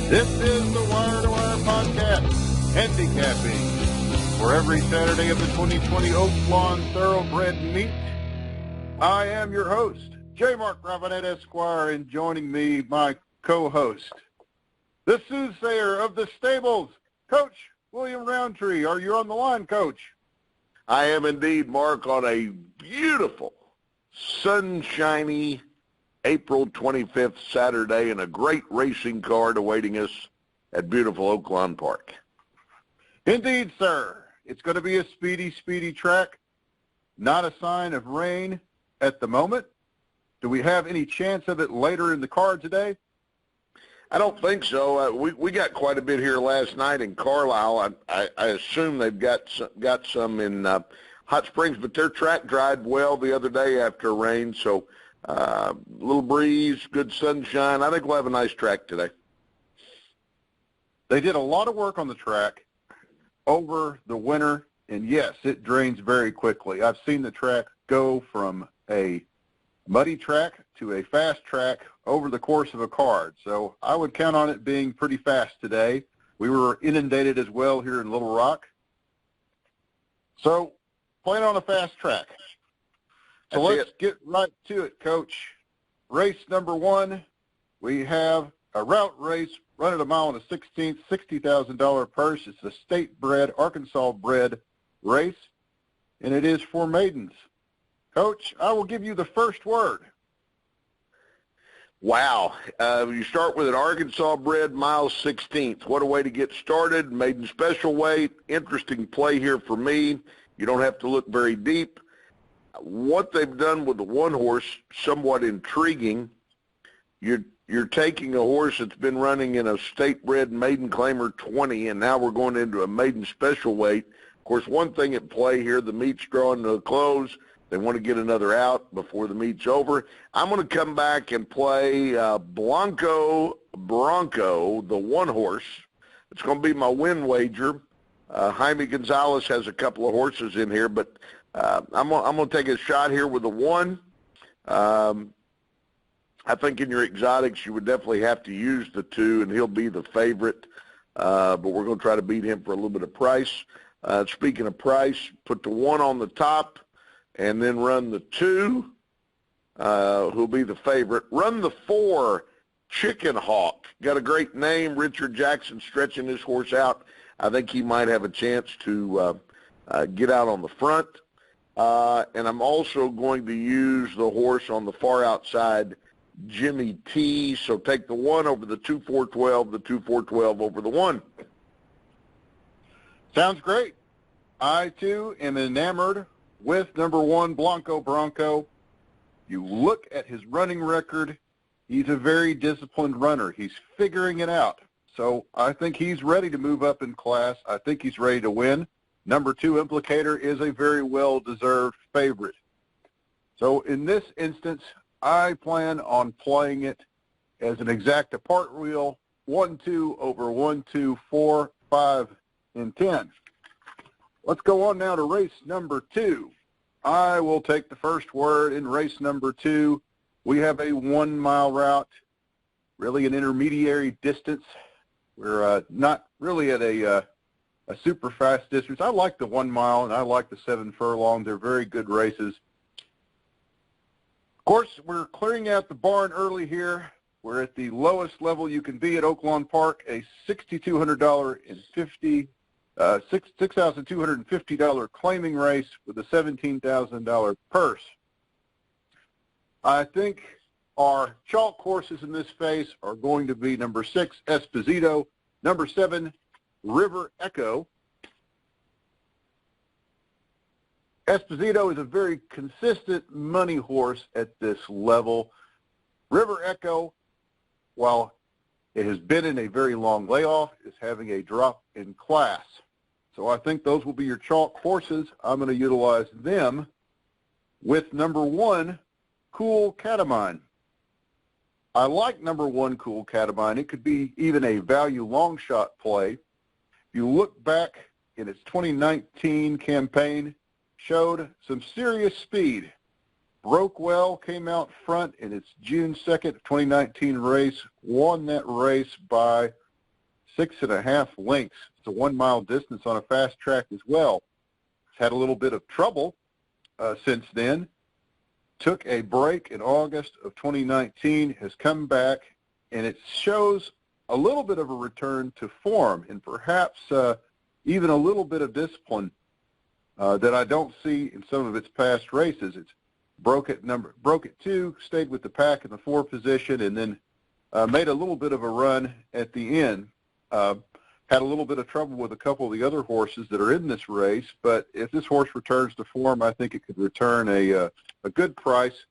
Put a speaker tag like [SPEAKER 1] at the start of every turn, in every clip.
[SPEAKER 1] This is the Wire to Wire podcast, Handicapping, for every Saturday of the 2020 Oaklawn Thoroughbred Meet. I am your host, J. Mark Robinette Esquire, and joining me, my co-host, the soothsayer of the stables, Coach William Rountree. Are you on the line, Coach?
[SPEAKER 2] I am indeed, Mark, on a beautiful, sunshiny April 25th Saturday, and a great racing card awaiting us at beautiful Oaklawn Park.
[SPEAKER 1] Indeed, sir. It's going to be a speedy track. Not a sign of rain at the moment. Do we have any chance of it later in the card today?
[SPEAKER 2] I don't think so. We got quite a bit here last night in Carlisle. I assume they've got some in Hot Springs, but their track dried well the other day after rain, so little breeze, good sunshine. I think we'll have a nice track today.
[SPEAKER 1] They did a lot of work on the track over the winter, and yes, it drains very quickly. I've seen the track go from a muddy track to a fast track over the course of a card, so I would count on it being pretty fast today. We were inundated as well here in Little Rock, so playing on a fast track. So let's get right to it, Coach. Race number one, we have a route race, run at a mile and a 16th, $60,000 purse. It's a state-bred, Arkansas-bred race, and it is for maidens. Coach, I will give you the first word.
[SPEAKER 2] Wow. You start with an Arkansas-bred, mile 16th. What a way to get started. Maiden special weight. Interesting play here for me. You don't have to look very deep. What they've done with the one horse, somewhat intriguing. You're taking a horse that's been running in a state-bred maiden claimer 20, and now we're going into a maiden special weight. Of course, one thing at play here, the meet's drawing to a close. They want to get another out before the meet's over. I'm going to come back and play Blanco Bronco, the one horse. It's going to be my win wager. Jaime Gonzalez has a couple of horses in here, but I'm going to take a shot here with the one. I think in your exotics you would definitely have to use the two, and he'll be the favorite. But we're going to try to beat him for a little bit of price. Speaking of price, put the one on the top, and then run the two, who'll be the favorite. Run the four, Chicken Hawk. Got a great name. Richard Jackson stretching this horse out. I think he might have a chance to get out on the front. And I'm also going to use the horse on the far outside, Jimmy T. So take the one over the 2-4-12, the 2-4-12 over the one.
[SPEAKER 1] Sounds great. I, too, am enamored with number one, Blanco Bronco. You look at his running record, he's a very disciplined runner. He's figuring it out. So I think he's ready to move up in class. I think he's ready to win. Number two, Implicator, is a very well-deserved favorite. So in this instance, I plan on playing it as an exact apart wheel, 1-2 over 1-2, 4, 5, and 10. Let's go on now to race number two. I will take the first word in race number two. We have a 1 mile route, really an intermediary distance. We're not really at a super fast distance. I like the 1 mile and I like the 7 furlong. They're very good races. Of course, we're clearing out the barn early here. We're at the lowest level you can be at Oaklawn Park, a $6,250 claiming race with a $17,000 purse. I think our chalk horses in this phase are going to be number 6, Esposito, number 7, River Echo. Esposito is a very consistent money horse at this level. River Echo, while it has been in a very long layoff, is having a drop in class. So I think those will be your chalk horses. I'm going to utilize them with number 1, Cool Catamine. I like number 1, Cool Catamine. It could be even a value long shot play. If you look back in its 2019 campaign, showed some serious speed. Broke well, came out front in its June 2nd, 2019 race, won that race by 6.5 lengths. It's a 1 mile distance on a fast track as well. It's had a little bit of trouble since then. Took a break in August of 2019, has come back, and it shows a little bit of a return to form and perhaps even a little bit of discipline that I don't see in some of its past races. It's broke at 2, stayed with the pack in the 4 position, and then made a little bit of a run at the end. Had a little bit of trouble with a couple of the other horses that are in this race, but if this horse returns to form, I think it could return a good price.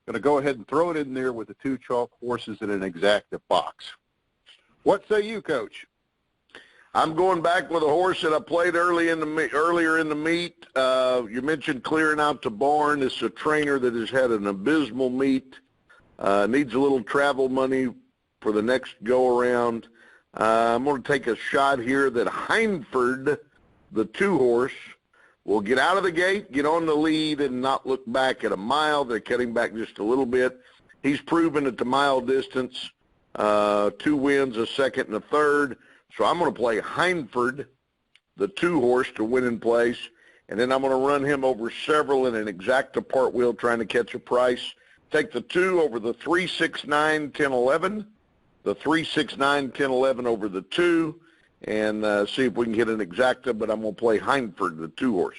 [SPEAKER 1] Going to go ahead and throw it in there with the 2 chalk horses in an exacta box. What say you, Coach?
[SPEAKER 2] I'm going back with a horse that I played earlier in the meet. You mentioned Clearing Out the Barn. It's a trainer that has had an abysmal meet. Needs a little travel money for the next go-around. I'm going to take a shot here that Heinford, the 2 horse, will get out of the gate, get on the lead, and not look back at a mile. They're cutting back just a little bit. He's proven at the mile distance, 2 wins, a second and a third. So I'm going to play Heinford, the 2 horse, to win in place, and then I'm going to run him over several in an exacta part wheel trying to catch a price. Take the 2 over the 3, 6, 9, 10, 11, the 3, 6, 9, 10, 11 over the 2, and see if we can hit an exacta, but I'm going to play Heinford, the 2 horse.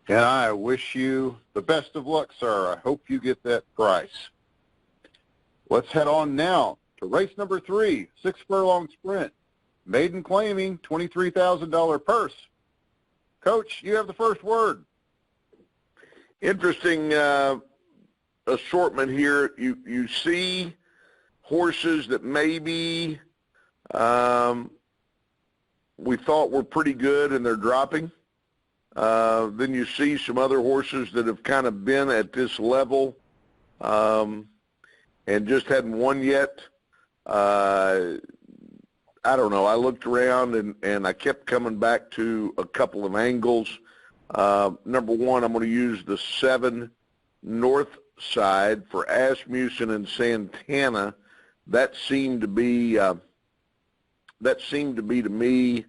[SPEAKER 1] And I wish you the best of luck, sir. I hope you get that price. Let's head on now to race number 3, 6 Furlong Sprint. Maiden claiming $23,000 purse. Coach, you have the first word.
[SPEAKER 2] Interesting assortment here. You see horses that maybe we thought were pretty good and they're dropping. Then you see some other horses that have kind of been at this level and just hadn't won yet. I don't know. I looked around and I kept coming back to a couple of angles. Number 1, I'm going to use the 7 north side for Asmussen and Santana. That seemed to be to me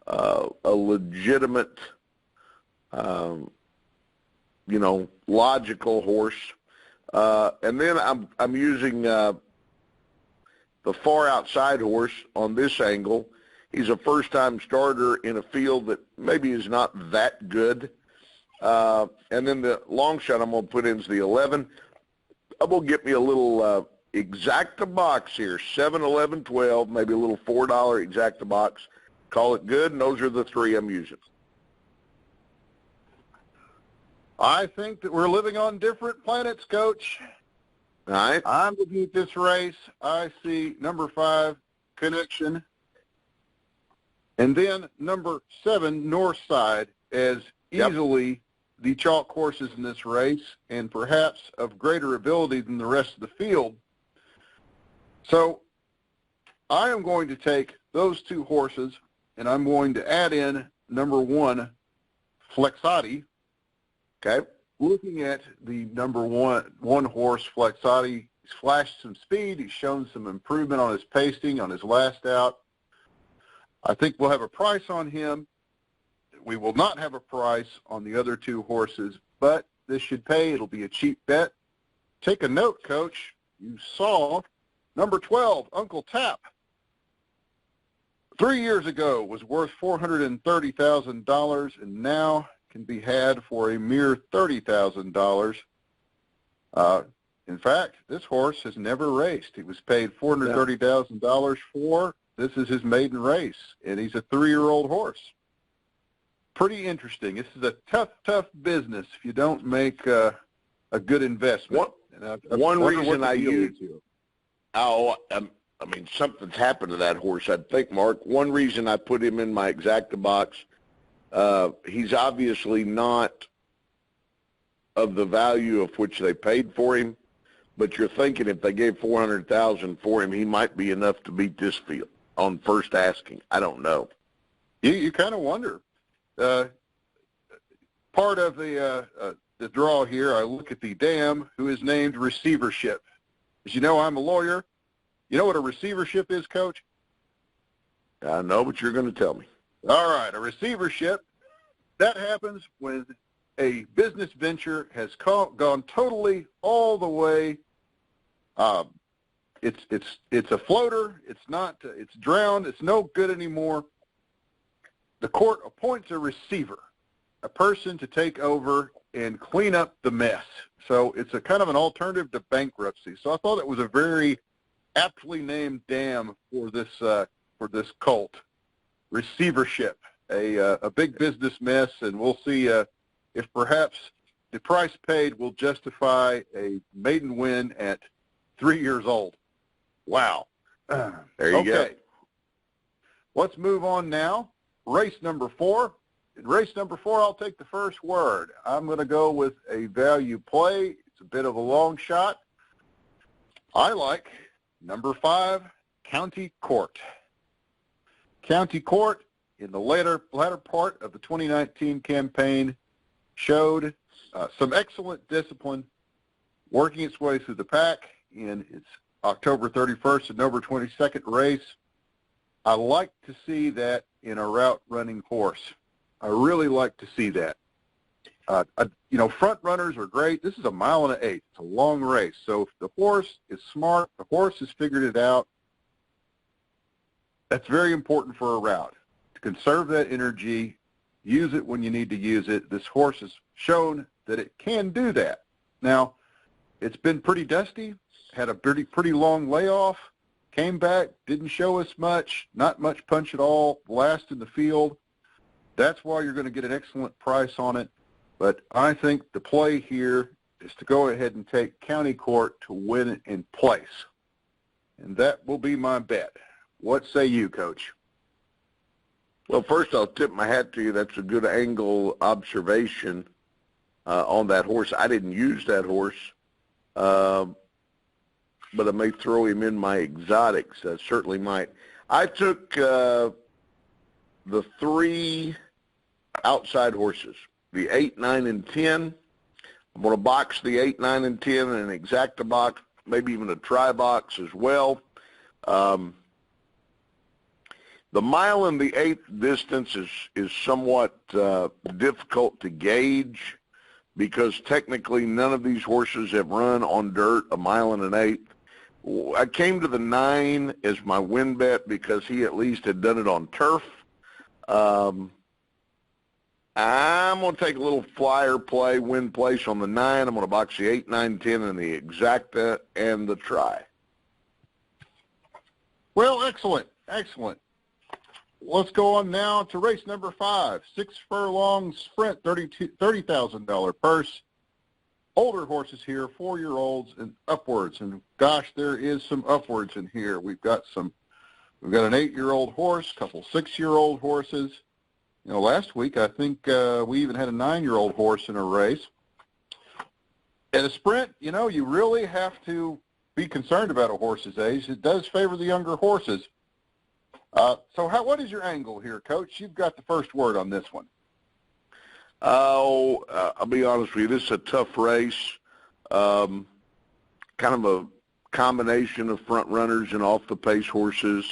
[SPEAKER 2] a legitimate, logical horse. And then I'm using the far outside horse on this angle. He's a first-time starter in a field that maybe is not that good. And then the long shot I'm going to put in is the 11. I'm going to get me a little exacta box here, 7, 11, 12, maybe a little $4 exacta box. Call it good, and those are the 3 I'm using.
[SPEAKER 1] I think that we're living on different planets, Coach.
[SPEAKER 2] All right.
[SPEAKER 1] I'm looking at this race. I see number 5, Connection, and then number 7, North Side, as easily the chalk horses in this race and perhaps of greater ability than the rest of the field. So I am going to take those 2 horses, and I'm going to add in number 1, Flexati.
[SPEAKER 2] Okay.
[SPEAKER 1] Looking at the number one horse, Flexati, he's flashed some speed. He's shown some improvement on his pacing on his last out. I think we'll have a price on him. We will not have a price on the other 2 horses, but this should pay. It'll be a cheap bet. Take a note, Coach. You saw number 12, Uncle Tap. 3 years ago was worth $430,000, and now can be had for a mere $30,000. In fact, this horse has never raced. He was paid $430,000 for. This is his maiden race, and he's a 3-year-old horse. Pretty interesting. This is a tough business if you don't make a good investment.
[SPEAKER 2] One reason I use something's happened to that horse, I think, Mark. One reason I put him in my exacta box, he's obviously not of the value of which they paid for him, but you're thinking if they gave $400,000 for him, he might be enough to beat this field on first asking. I don't know.
[SPEAKER 1] You kind of wonder. Part of the draw here, I look at the dam who is named receivership. As you know, I'm a lawyer. You know what a receivership is, Coach?
[SPEAKER 2] I know, but you're going to tell me.
[SPEAKER 1] All right, a receivership. That happens when a business venture has gone totally all the way. It's a floater. It's not. It's drowned. It's no good anymore. The court appoints a receiver, a person to take over and clean up the mess. So it's a kind of an alternative to bankruptcy. So I thought it was a very aptly named dam for this cult. Receivership, a big business mess, and we'll see if perhaps the price paid will justify a maiden win at 3 years old. Wow.
[SPEAKER 2] There you go.
[SPEAKER 1] Let's move on now. Race number 4. In race number 4, I'll take the first word. I'm going to go with a value play. It's a bit of a long shot. I like number 5, County Court. County Court, in the latter part of the 2019 campaign, showed some excellent discipline, working its way through the pack in its October 31st and November 22nd race. I like to see that in a route running horse. I really like to see that. Front runners are great. This is 1.8 miles. It's a long race. So if the horse is smart, the horse has figured it out, that's very important for a route. To conserve that energy, use it when you need to use it. This horse has shown that it can do that. Now, it's been pretty dusty, had a pretty long layoff, came back, didn't show us much, not much punch at all, last in the field. That's why you're going to get an excellent price on it. But I think the play here is to go ahead and take County Court to win it in place. And that will be my bet. What say you, Coach?
[SPEAKER 2] Well, first I'll tip my hat to you. That's a good angle observation on that horse. I didn't use that horse, but I may throw him in my exotics. I certainly might. I took the 3 outside horses, the 8, 9, and 10. I'm going to box the 8, 9, and 10 in an exacta box, maybe even a try box as well. The mile and the 8th distance is somewhat difficult to gauge because technically none of these horses have run on dirt 1 mile and an 8th. I came to the 9 as my win bet because he at least had done it on turf. I'm going to take a little flyer play, win place on the 9. I'm going to box the 8, 9, 10, and the exacta and the try.
[SPEAKER 1] Well, excellent, excellent. Let's go on now to race number 5, 6 Furlong Sprit, $30,000 purse. Older horses here, 4-year-olds and upwards. And gosh, there is some upwards in here. We've got an 8-year-old horse, a couple 6-year-old horses. Last week I think we even had a 9-year-old horse in a race. At a sprint, you really have to be concerned about a horse's age. It does favor the younger horses. So what is your angle here, Coach? You've got the first word on this one.
[SPEAKER 2] I'll be honest with you. This is a tough race. Kind of a combination of front runners and off-the-pace horses.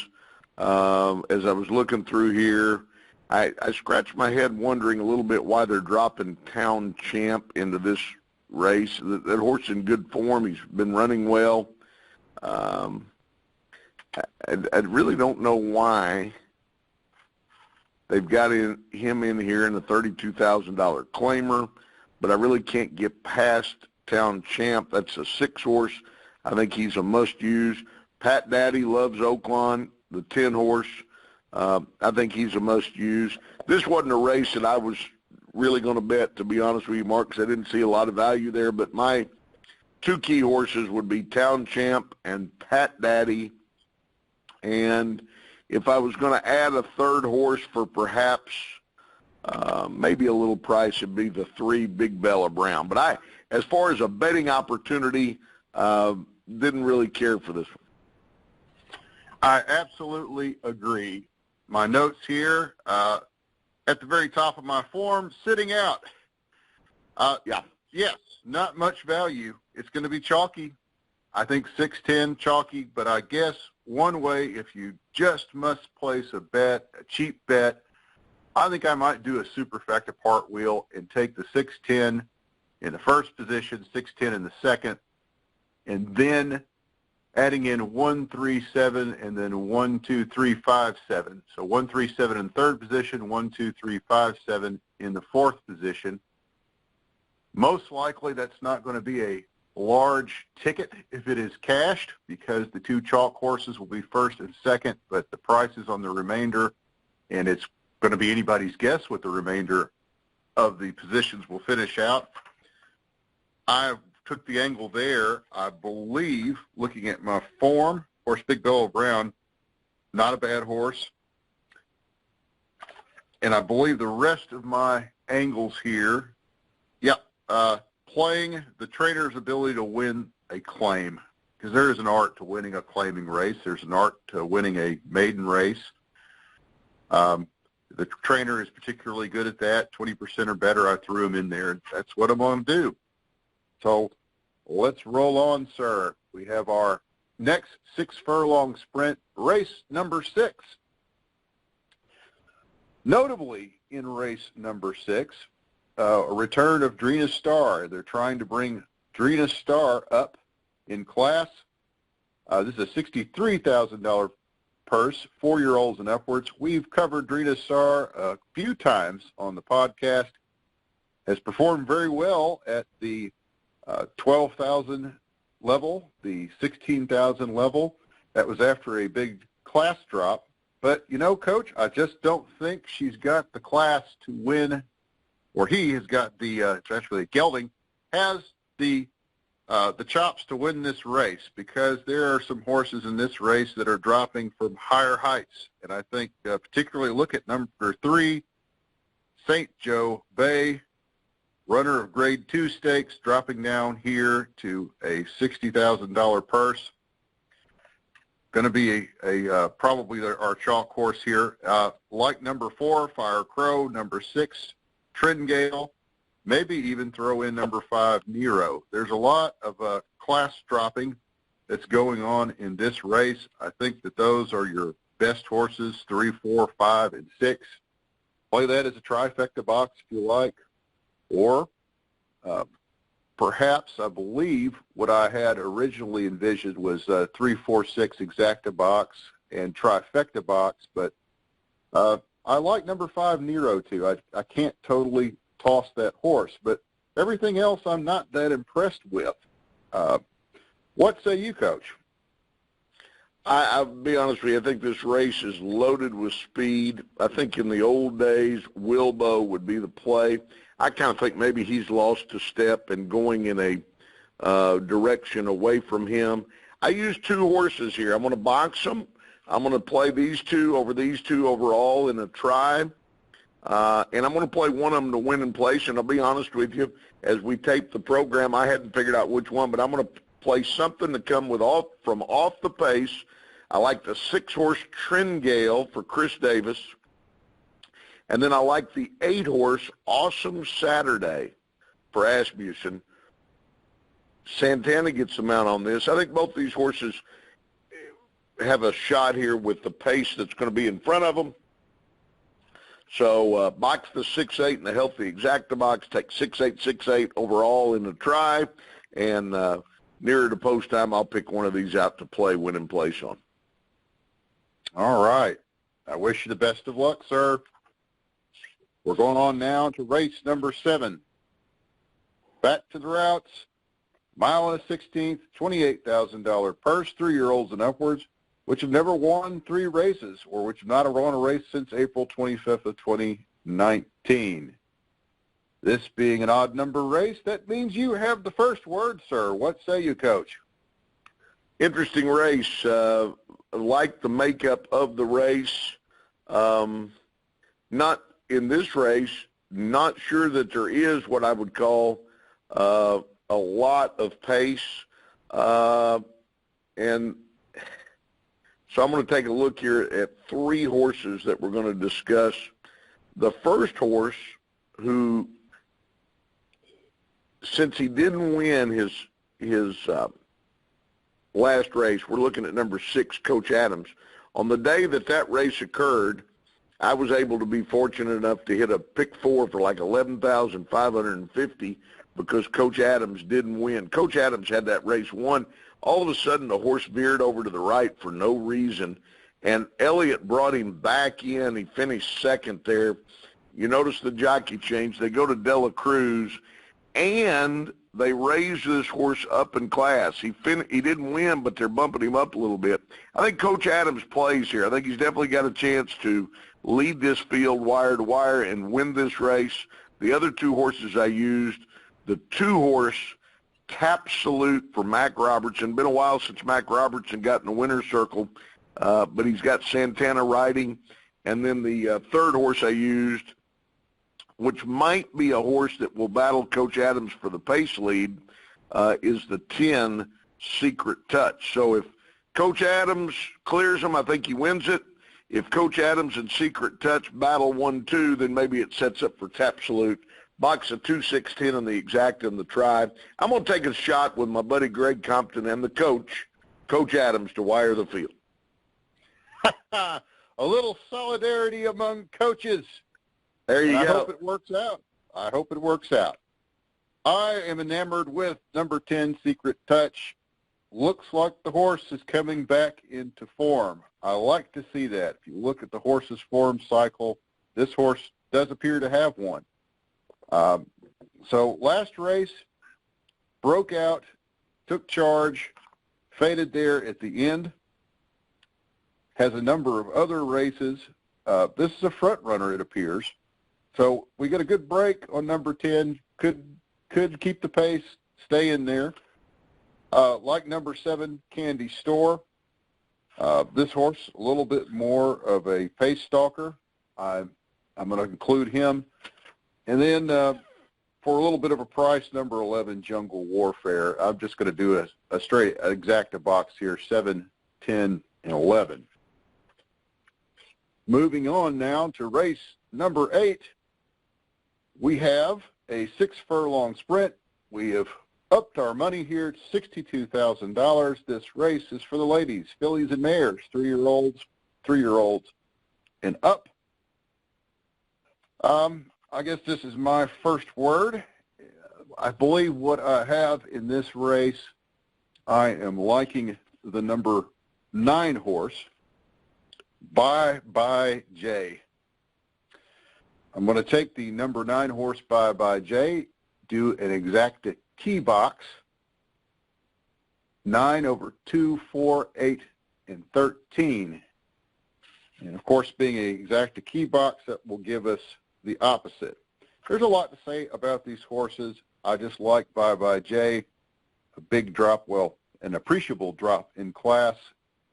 [SPEAKER 2] As I was looking through here, I scratched my head wondering a little bit why they're dropping Town Champ into this race. That horse is in good form. He's been running well. I really don't know why they've got him in here in the $32,000 claimer, but I really can't get past Town Champ. That's a 6 horse. I think he's a must-use. Pat Daddy loves Oaklawn, the 10 horse. I think he's a must-use. This wasn't a race that I was really going to bet, to be honest with you, Mark, because I didn't see a lot of value there, but my 2 key horses would be Town Champ and Pat Daddy. And if I was going to add a 3rd horse for perhaps maybe a little price, it'd be the 3 Big Bella Brown. But as far as a betting opportunity, didn't really care for this one.
[SPEAKER 1] I absolutely agree. My notes here at the very top of my form, sitting out. Yes, not much value. It's going to be chalky. I think 610 chalky, but I guess one way, if you just must place a bet, a cheap bet, I think I might do a superfecta part wheel and take the 610 in the first position, 610 in the second, and then adding in 137 and then 12357. So 137 in third position, 12357 in the fourth position. Most likely that's not going to be a large ticket if it is cashed, because the two chalk horses will be first and second, but the prices on the remainder, and it's going to be anybody's guess what the remainder of the positions will finish out. I took the angle there. I believe, looking at my form, horse Big Bellow Brown, not a bad horse. And I believe the rest of my angles here, playing the trainer's ability to win a claim, because there is an art to winning a claiming race. There's an art to winning a maiden race. The trainer is particularly good at that. 20% or better, I threw him in there. That's what I'm going to do. So let's roll on, sir. We have our next 6 furlong sprint, race number 6. Notably in race number 6, a return of Drina Star. They're trying to bring Drina Star up in class. This is a $63,000 purse, 4-year-olds and upwards. We've covered Drina Star a few times on the podcast. Has performed very well at the 12,000 level, the 16,000 level. That was after a big class drop. But, you know, Coach, I just don't think she's got the class to win, or he has got the, actually Gelding has the chops to win this race, because there are some horses in this race that are dropping from higher heights. And I think particularly look at number 3, St. Joe Bay, runner of grade 2 stakes, dropping down here to a $60,000 purse. Going to be probably our chalk horse here. Like number 4, Fire Crow, number 6, Tringale, maybe even throw in number 5, Nero. There's a lot of class dropping that's going on in this race. I think that those are your best horses, 3, 4, 5, and 6. Play that as a trifecta box if you like. Or perhaps, I believe, what I had originally envisioned was 3, 4, 6 exacta box and trifecta box, but I like number 5, Nero, too. I can't totally toss that horse, but everything else I'm not that impressed with. What say you, Coach?
[SPEAKER 2] I'll be honest with you, I think this race is loaded with speed. I think in the old days, Wilbo would be the play. I kind of think maybe he's lost a step and going in a direction away from him. I use 2 horses here. I'm going to box them. I'm going to play these 2 over these 2 overall in a try. And I'm going to play one of them to win in place. And I'll be honest with you, as we tape the program, I hadn't figured out which one, but I'm going to play something to come from off the pace. I like the 6-horse Tringale for Chris Davis. And then I like the 8-horse Awesome Saturday for Asmussen. Santana gets them out on this. I think both these horses have a shot here with the pace that's going to be in front of them. So box the 6-8 in the healthy exacta box. Take 6-8, 6-8 overall in the try. And nearer to post time, I'll pick one of these out to play win in place on.
[SPEAKER 1] All right. I wish you the best of luck, sir. We're going on now to race number 7. Back to the routes. Mile and a 16th, $28,000 purse, 3-year-olds and upwards, which have never won 3 races, or which have not won a race since April 25th of 2019. This being an odd number race, that means you have the first word, sir. What say you, Coach?
[SPEAKER 2] Interesting race. Like the makeup of the race. Not in this race, not sure that there is what I would call a lot of pace. And so I'm going to take a look here at 3 horses that we're going to discuss. The first horse, who, since he didn't win his last race. We're looking at number 6, Coach Adams. On the day that race occurred, I was able to be fortunate enough to hit a pick 4 for like 11,550 because Coach Adams didn't win. Coach Adams had that race won. All of a sudden, the horse veered over to the right for no reason, and Elliott brought him back in. He finished second there. You notice the jockey change. They go to Dela Cruz, and they raised this horse up in class. He didn't win, but they're bumping him up a little bit. I think Coach Adams plays here. I think he's definitely got a chance to lead this field wire to wire and win this race. The other 2 horses I used, the 2-horse Tapsalute for Mac Robertson. Been a while since Mac Robertson got in the winner's circle, but he's got Santana riding. And then the 3rd horse I used, which might be a horse that will battle Coach Adams for the pace lead, is the 10, Secret Touch. So if Coach Adams clears him, I think he wins it. If Coach Adams and Secret Touch battle 1-2, then maybe it sets up for Tapsalute. Box of 2, 6, 10 on the exact and the try. I'm going to take a shot with my buddy Greg Compton and the coach, Coach Adams, to wire the field.
[SPEAKER 1] A little solidarity among coaches.
[SPEAKER 2] There you go.
[SPEAKER 1] I hope it works out. I hope it works out. I am enamored with number 10, Secret Touch. Looks like the horse is coming back into form. I like to see that. If you look at the horse's form cycle, this horse does appear to have one. So last race, broke out, took charge, faded there at the end, has a number of other races. This is a front runner, it appears. So we got a good break on number 10, could keep the pace, stay in there. Like number 7, Candy Store. This horse, a little bit more of a pace stalker. I'm going to include him. And then for a little bit of a price, number 11, Jungle Warfare. I'm just going to do a straight exacta box here, 7, 10, and 11. Moving on now to race number 8, we have a 6 Furlong Sprint. We have upped our money here to $62,000. This race is for the ladies, fillies and mares, 3-year-olds, and up. I guess this is my first word. I believe what I have in this race, I am liking the number 9 horse, Bye Jay. I'm going to take the number 9 horse, Bye Jay, do an exacta key box, 9 over 2, 4, 8, and 13. And of course, being an exacta key box, that will give us the opposite. There's a lot to say about these horses. I just like Bye Jay. A big drop, well, an appreciable drop in class.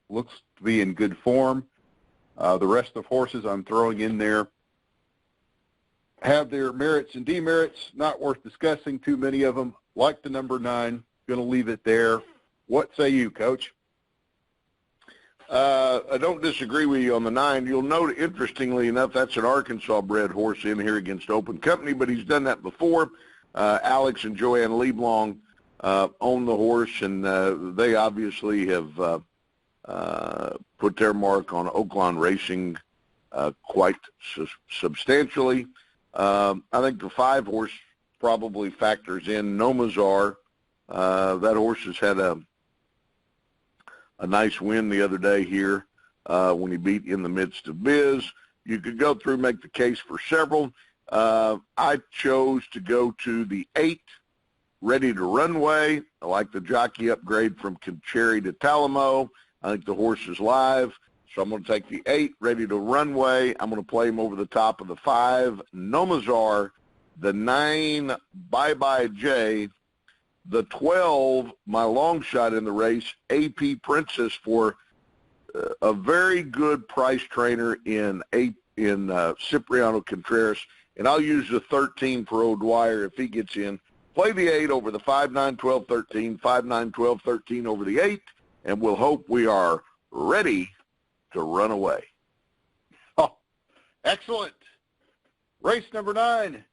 [SPEAKER 1] Looks to be in good form. The rest of horses I'm throwing in there have their merits and demerits. Not worth discussing, too many of them. Like the number 9. Going to leave it there. What say you, Coach?
[SPEAKER 2] I don't disagree with you on the 9. You'll note, interestingly enough, that's an Arkansas-bred horse in here against Open Company, but he's done that before. Alex and Joanne Leblong own the horse, and they obviously have put their mark on Oaklawn racing quite substantially. I think the 5 horse probably factors in. Nomazar, that horse has had a nice win the other day here when he beat In the Midst of Biz. You could go through, make the case for several. I chose to go to the 8, Ready to Runway. I like the jockey upgrade from Kincherry to Talamo. I think the horse is live, so I'm going to take the 8, Ready to Runway. I'm going to play him over the top of the 5, Nomazar, the 9, Bye Jay, the 12, my long shot in the race, AP Princess, for a very good price trainer in Cipriano Contreras, and I'll use the 13 for O'Dwyer if he gets in. Play the 8 over the 5, 9, 12, 13, 5, 9, 12, 13 over the 8, and we'll hope we are ready to run away.
[SPEAKER 1] Oh, excellent. Race number 9,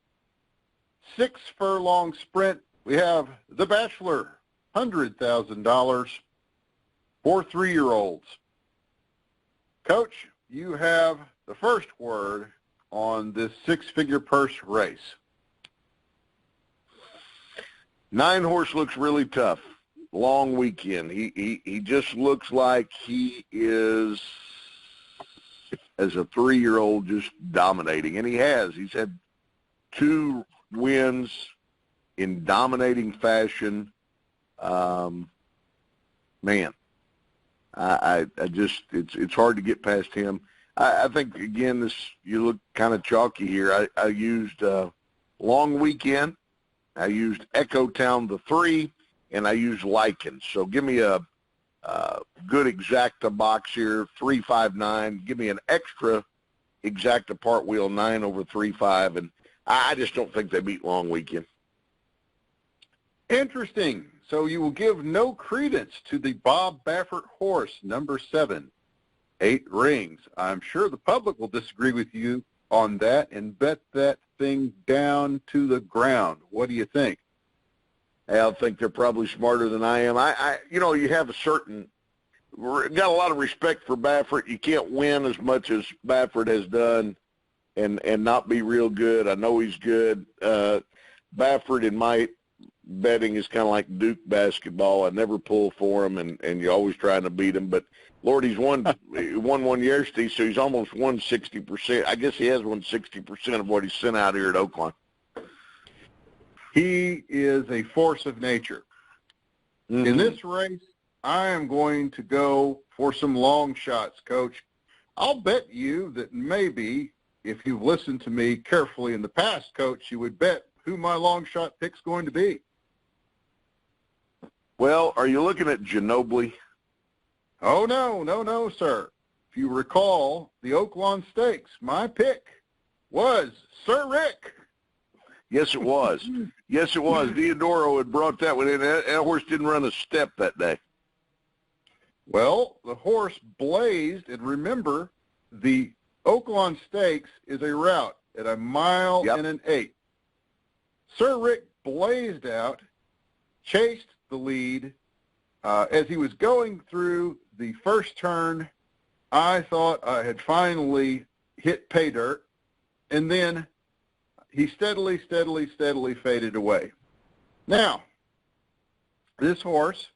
[SPEAKER 1] 6 Furlong Sprint. We have The Bachelor, $100,000. for 3-year-olds. Coach, you have the first word on this 6-figure purse race.
[SPEAKER 2] 9-horse looks really tough. Long weekend. He just looks like he is, as a 3-year-old, just dominating. And he has. He's had 2 wins in dominating fashion. Man, I just, it's hard to get past him. I think, again, you look kind of chalky here. I used Long Weekend. I used Echo Town the 3, and I used Lycan. So give me a good exacta box here, 359. Give me an extra exacta part wheel, 9 over 35, and I just don't think they beat Long Weekend.
[SPEAKER 1] Interesting. So you will give no credence to the Bob Baffert horse, number 7, 8 rings. I'm sure the public will disagree with you on that and bet that thing down to the ground. What do you think?
[SPEAKER 2] I think they're probably smarter than I am. You have got a lot of respect for Baffert. You can't win as much as Baffert has done and not be real good. I know he's good. Baffert, in my betting, is kind of like Duke basketball. I never pull for him, and you're always trying to beat him. But, Lord, he won one yesterday, so he's almost won 60%. I guess he has won 60% of what he sent out here at Oaklawn.
[SPEAKER 1] He is a force of nature. Mm-hmm. In this race, I am going to go for some long shots, Coach. I'll bet you that maybe if you've listened to me carefully in the past, Coach, you would bet who my long shot pick's going to be.
[SPEAKER 2] Well, are you looking at Ginobili?
[SPEAKER 1] Oh, no, sir. If you recall the Oaklawn Stakes, my pick was Sir Rick.
[SPEAKER 2] Yes, it was. Yes, it was. Diodoro had brought that one in. That horse didn't run a step that day.
[SPEAKER 1] Well, the horse blazed, and remember, the Oaklawn Stakes is a route at 1 mile and an 1/8. Sir Rick blazed out, chased the lead. As he was going through the first turn, I thought I had finally hit pay dirt, and then he steadily faded away. Now, this horse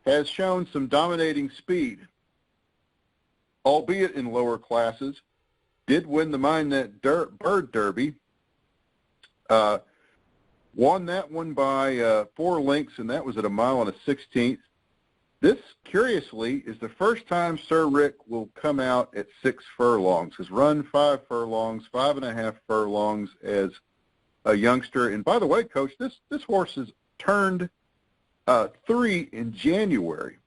[SPEAKER 1] has shown some dominating speed, albeit in lower classes. Did win the Mine That Bird Derby. Won that one by 4 lengths, and that was at 1 mile and a 16th. This, curiously, is the first time Sir Rick will come out at 6 furlongs. Has run 5 furlongs, 5.5 furlongs as a youngster. And by the way, Coach, this horse has turned 3 in January.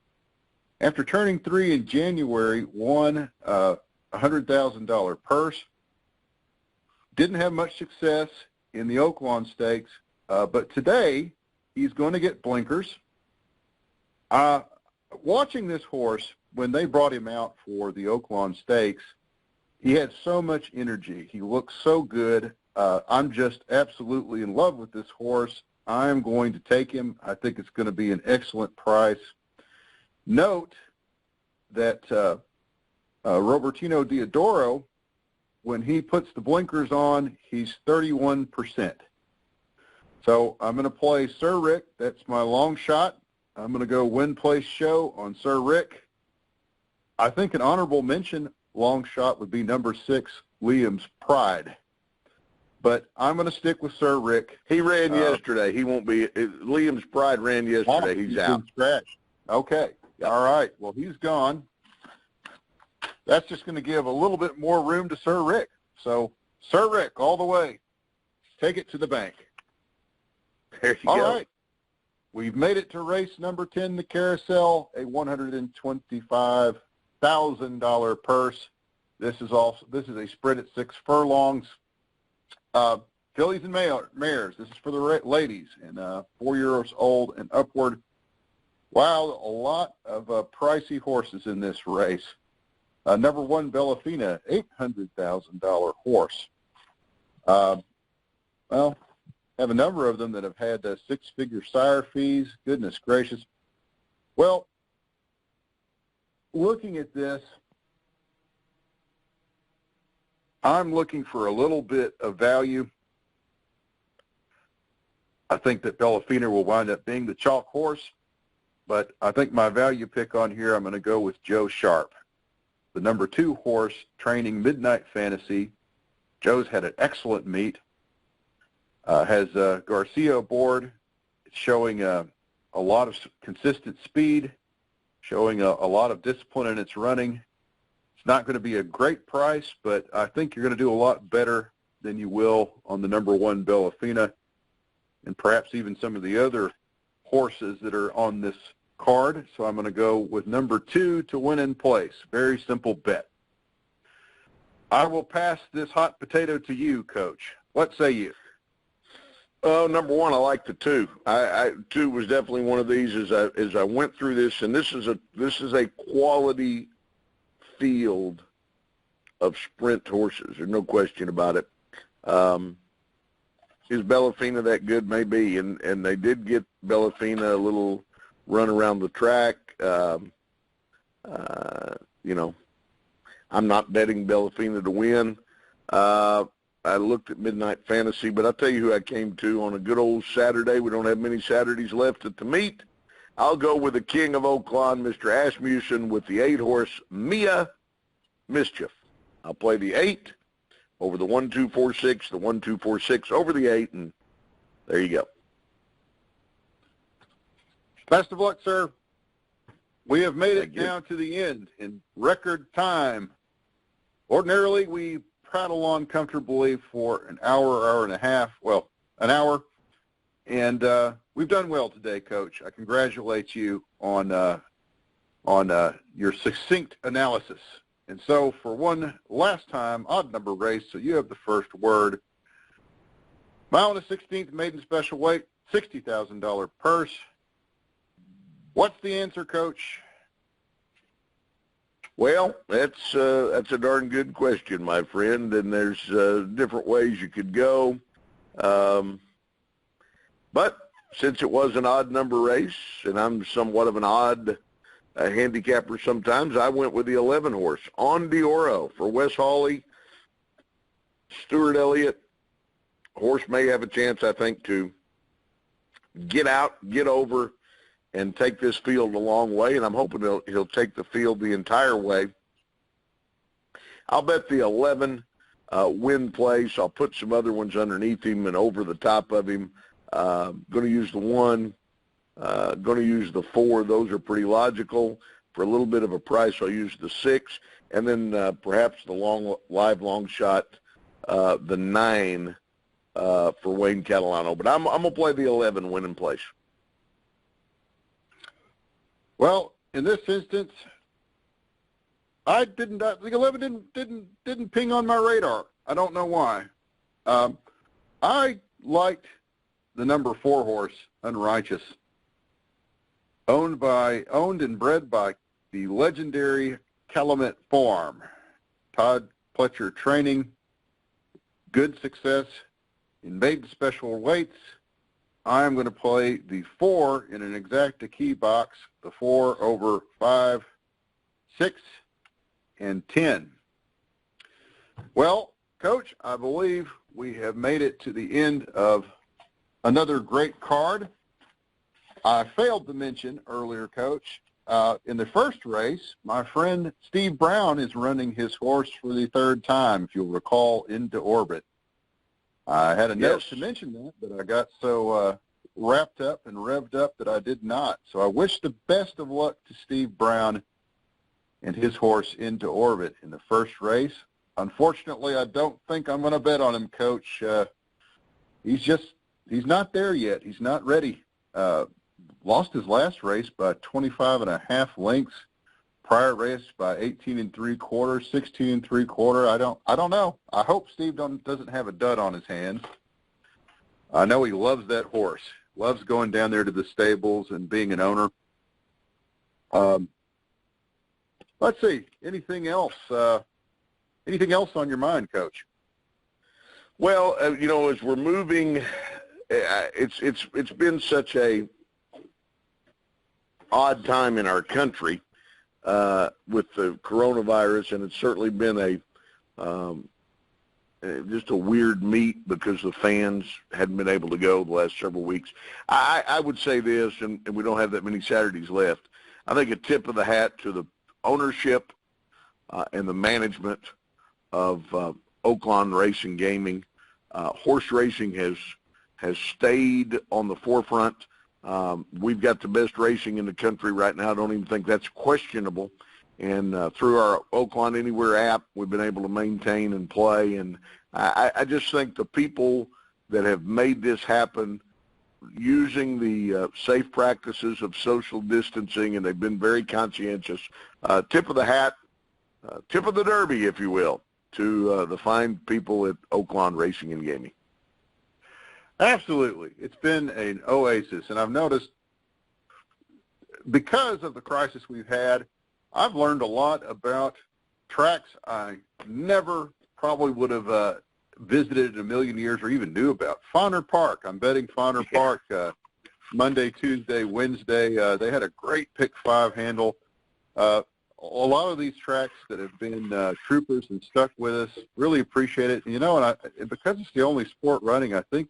[SPEAKER 1] After turning 3 in January, won a $100,000 purse. Didn't have much success in the Oaklawn Stakes, but today he's going to get blinkers. Watching this horse, when they brought him out for the Oaklawn Stakes, he had so much energy. He looked so good. I'm just absolutely in love with this horse. I'm going to take him. I think it's going to be an excellent price. Note that Robertino Diodoro, when he puts the blinkers on, he's 31%. So I'm going to play Sir Rick. That's my long shot. I'm going to go win, place, show on Sir Rick. I think an honorable mention long shot would be number 6, Liam's Pride. But I'm going to stick with Sir Rick.
[SPEAKER 2] He ran yesterday. He won't be. Liam's Pride ran yesterday. He's out.
[SPEAKER 1] Scratched. Okay. Yep. All right. Well, he's gone. That's just going to give a little bit more room to Sir Rick. So, Sir Rick, all the way. Take it to the bank.
[SPEAKER 2] There you go.
[SPEAKER 1] All right. We've made it to race number 10, the Carousel, a $125,000 purse. This is a Sprit at 6 furlongs. Fillies and mares. This is for the ladies and 4 years old and upward. Wow, a lot of pricey horses in this race. Number 1, Bellafina, $800,000 horse. Well, have a number of them that have had 6-figure sire fees. Goodness gracious. Well, looking at this, I'm looking for a little bit of value. I think that Bellafina will wind up being the chalk horse, but I think my value pick on here, I'm going to go with Joe Sharp, the number 2 horse training Midnight Fantasy. Joe's had an excellent meet. Has Garcia aboard. It's showing a lot of consistent speed, showing a lot of discipline in its running. It's not going to be a great price, but I think you're going to do a lot better than you will on the number 1 Bellafina, and perhaps even some of the other horses that are on this card. So I'm going to go with number 2 to win in place. Very simple bet. I will pass this hot potato to you, Coach. What say you?
[SPEAKER 2] Oh, number 1, I like the 2. 2 was definitely one of these as I went through this, and this is a quality field of sprint horses. There's no question about it. Is Bellafina that good? Maybe, and they did get Bellafina a little run around the track. You know, I'm not betting Bellafina to win. I looked at Midnight Fantasy, but I'll tell you who I came to on a good old Saturday. We don't have many Saturdays left at the meet. I'll go with the king of Oaklawn, Mr. Asmussen, with the 8-horse Mia Mischief. I'll play the 8 over the 1-2-4-6, the 1-2-4-6 over the 8, and there you go.
[SPEAKER 1] Best of luck, sir. We have made it down to the end in record time. Ordinarily, we prattle on comfortably for an hour, hour and a half, well, an hour, and we've done well today, Coach. I congratulate you on your succinct analysis. And so for one last time, odd number race, so you have the first word. Mile and a 16th maiden special weight, $60,000 purse. What's the answer, Coach?
[SPEAKER 2] Well, that's a darn good question, my friend, and there's different ways you could go. But since it was an odd number race, and I'm somewhat of an odd handicapper sometimes, I went with the 11 horse, On Dioro, for Wes Hawley, Stuart Elliott. Horse may have a chance, I think, to get out, get over, and take this field a long way, and I'm hoping he'll take the field the entire way. I'll bet the 11 win place. I'll put some other ones underneath him and over the top of him. Going to use the 1. Going to use the 4. Those are pretty logical. For a little bit of a price, I'll use the 6. And then perhaps the long shot, the 9 for Wayne Catalano. But I'm going to play the 11 win in place.
[SPEAKER 1] Well, in this instance, the 11 didn't ping on my radar. I don't know why. I liked the number 4 horse, Unrighteous, owned and bred by the legendary Calumet Farm. Todd Pletcher training, good success in maiden special weights. I'm going to play the 4 in an exacta key box, the 4 over 5, 6, and 10. Well, Coach, I believe we have made it to the end of another great card. I failed to mention earlier, Coach, in the first race, my friend Steve Brown is running his horse for the 3rd time, if you'll recall, Into Orbit. I had a note to mention that, but I got so wrapped up and revved up that I did not. So I wish the best of luck to Steve Brown and his horse Into Orbit in the first race. Unfortunately, I don't think I'm going to bet on him, Coach. He's not there yet. He's not ready. Lost his last race by 25.5 lengths. Prior race by 18 3/4, 16 3/4. I don't know. I hope Steve doesn't have a dud on his hands. I know he loves that horse. Loves going down there to the stables and being an owner. Let's see. Anything else? Anything else on your mind, Coach?
[SPEAKER 2] Well, as we're moving, it's been such a odd time in our country with the coronavirus, and it's certainly been just a weird meet because the fans hadn't been able to go the last several weeks. I would say this, and we don't have that many Saturdays left. I think a tip of the hat to the ownership and the management of Oaklawn Racing Gaming. Horse racing has stayed on the forefront. We've got the best racing in the country right now. I don't even think that's questionable. And through our Oaklawn Anywhere app, we've been able to maintain and play. And I just think the people that have made this happen using the safe practices of social distancing, and they've been very conscientious. Tip of the hat, tip of the derby, if you will, to the fine people at Oaklawn Racing and Gaming.
[SPEAKER 1] Absolutely. It's been an oasis, and I've noticed because of the crisis we've had, I've learned a lot about tracks I never probably would have visited in a million years or even knew about. Fauner Park. I'm betting Fauner Park Monday, Tuesday, Wednesday. They had a great pick 5 handle. A lot of these tracks that have been troopers and stuck with us, really appreciate it. And, and because it's the only sport running, I think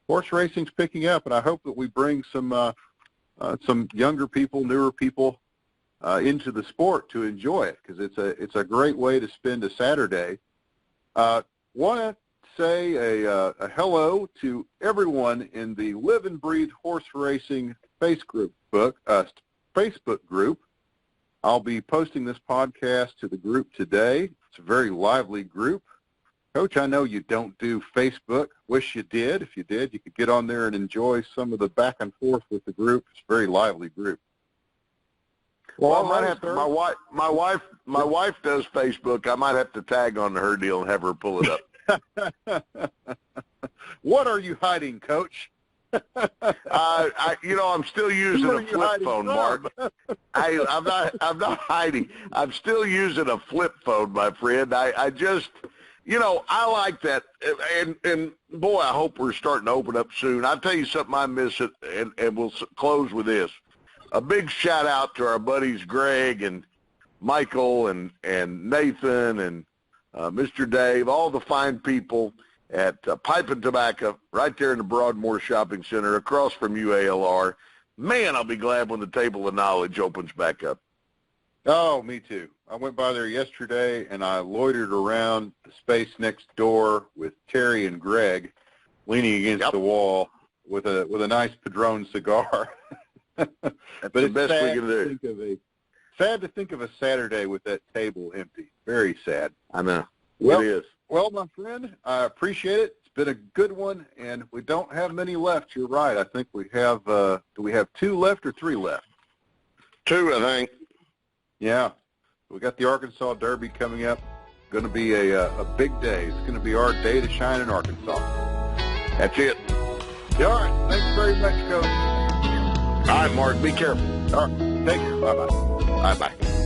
[SPEAKER 1] horse racing's picking up, and I hope that we bring some younger people, newer people into the sport to enjoy it, because it's a great way to spend a Saturday. Want to say a hello to everyone in the Live and Breathe Horse Racing Facebook group. I'll be posting this podcast to the group today. It's a very lively group. Coach, I know you don't do Facebook. Wish you did. If you did, you could get on there and enjoy some of the back and forth with the group. It's a very lively group.
[SPEAKER 2] Well, I might have to, my wife does Facebook. I might have to tag on to her deal and have her pull it up.
[SPEAKER 1] What are you hiding, Coach?
[SPEAKER 2] I'm still using a flip phone, Mark. I'm not hiding. I'm still using a flip phone, my friend. I just, I like that. And boy, I hope we're starting to open up soon. I'll tell you something I miss it, and we'll close with this. A big shout out to our buddies Greg and Michael and Nathan and Mr. Dave, all the fine people at Pipe and Tobacco right there in the Broadmoor Shopping Center across from UALR. Man, I'll be glad when the Table of Knowledge opens back up.
[SPEAKER 1] Oh, me too. I went by there yesterday, and I loitered around the space next door with Terry and Greg leaning against the wall with a nice Padron cigar.
[SPEAKER 2] That's the best we can do.
[SPEAKER 1] Sad to think of a Saturday with that table empty. Very sad.
[SPEAKER 2] I know.
[SPEAKER 1] Well,
[SPEAKER 2] it is.
[SPEAKER 1] Well, my friend, I appreciate it. It's been a good one, and we don't have many left. You're right. I think we have, do we have 2 left or 3 left?
[SPEAKER 2] 2, I think.
[SPEAKER 1] Yeah. We got the Arkansas Derby coming up. Going to be a big day. It's going to be our day to shine in Arkansas.
[SPEAKER 2] That's it.
[SPEAKER 1] Yeah, all right. Thanks very much, Coach.
[SPEAKER 2] All right, Mark. Be careful.
[SPEAKER 1] All right. Take care. Bye-bye.
[SPEAKER 2] Bye-bye.